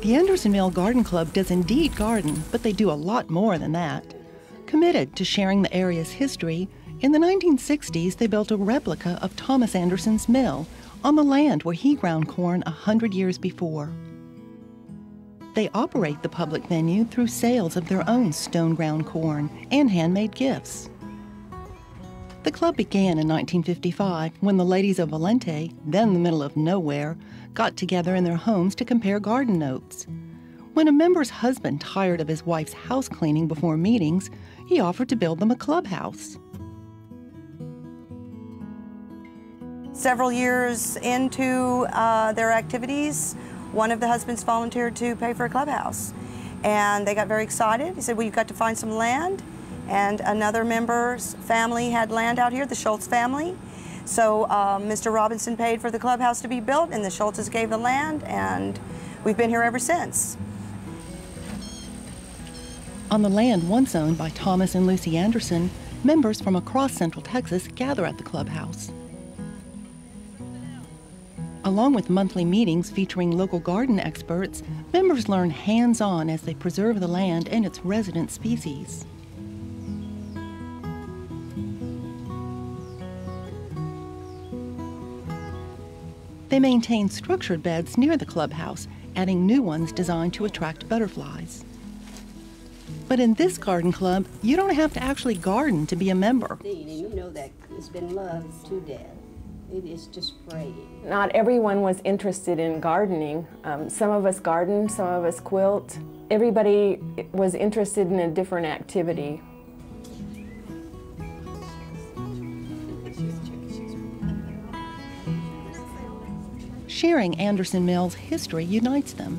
The Anderson Mill Garden Club does indeed garden, but they do a lot more than that. Committed to sharing the area's history, in the 1960s they built a replica of Thomas Anderson's mill on the land where he ground corn 100 years before. They operate the public venue through sales of their own stone-ground corn and handmade gifts. The club began in 1955 when the ladies of Volente, then the middle of nowhere, got together in their homes to compare garden notes. When a member's husband tired of his wife's house cleaning before meetings, he offered to build them a clubhouse. Several years into their activities, one of the husbands volunteered to pay for a clubhouse. And they got very excited. He said, well, you've got to find some land. And another member's family had land out here, the Schultz family. So Mr. Robinson paid for the clubhouse to be built, and the Schultzes gave the land, and we've been here ever since. On the land once owned by Thomas and Lucy Anderson, members from across Central Texas gather at the clubhouse. Along with monthly meetings featuring local garden experts, members learn hands-on as they preserve the land and its resident species. They maintain structured beds near the clubhouse, adding new ones designed to attract butterflies. But in this garden club, you don't have to actually garden to be a member. And you know that it's been loved to death. It is just fraying. Not everyone was interested in gardening. Some of us garden, some of us quilt. Everybody was interested in a different activity. Sharing Anderson Mill's history unites them.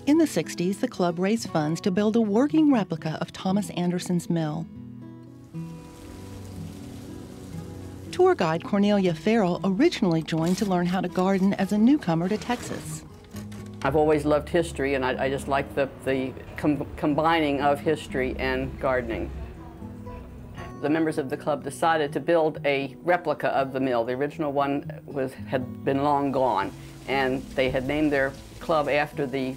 In the 60s, the club raised funds to build a working replica of Thomas Anderson's mill. Tour guide Cornelia Farrell originally joined to learn how to garden as a newcomer to Texas. I've always loved history, and I just like the combining of history and gardening. The members of the club decided to build a replica of the mill. The original one had been long gone, and they had named their club after the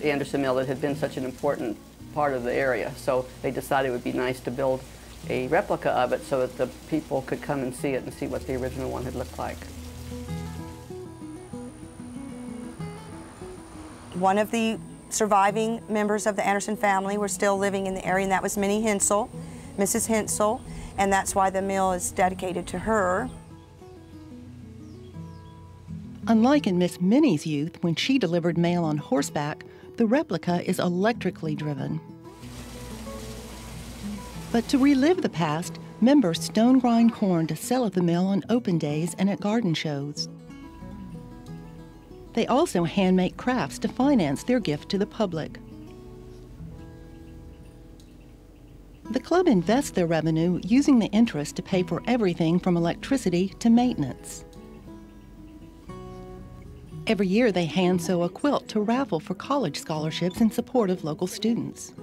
Anderson Mill that had been such an important part of the area. So they decided it would be nice to build a replica of it so that the people could come and see it and see what the original one had looked like. One of the surviving members of the Anderson family were still living in the area, and that was Minnie Hensel, Mrs. Hensel, and that's why the mill is dedicated to her. Unlike in Miss Minnie's youth, when she delivered mail on horseback, the replica is electrically driven. But to relive the past, members stone grind corn to sell at the mill on open days and at garden shows. They also hand make crafts to finance their gift to the public. The club invests their revenue using the interest to pay for everything from electricity to maintenance. Every year they hand sew a quilt to raffle for college scholarships in support of local students.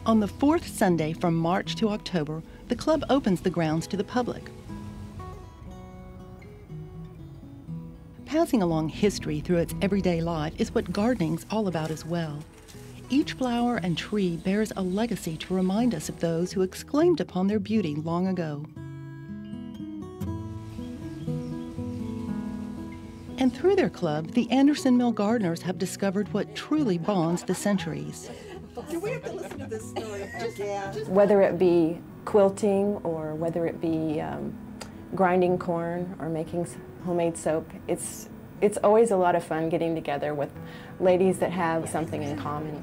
On the fourth Sunday from March to October, the club opens the grounds to the public. Passing along history through its everyday life is what gardening's all about as well. Each flower and tree bears a legacy to remind us of those who exclaimed upon their beauty long ago. And through their club, the Anderson Mill gardeners have discovered what truly bonds the centuries. Do we have to listen to this story again? Whether it be quilting or whether it be grinding corn or making homemade soap, it's always a lot of fun getting together with ladies that have something in common.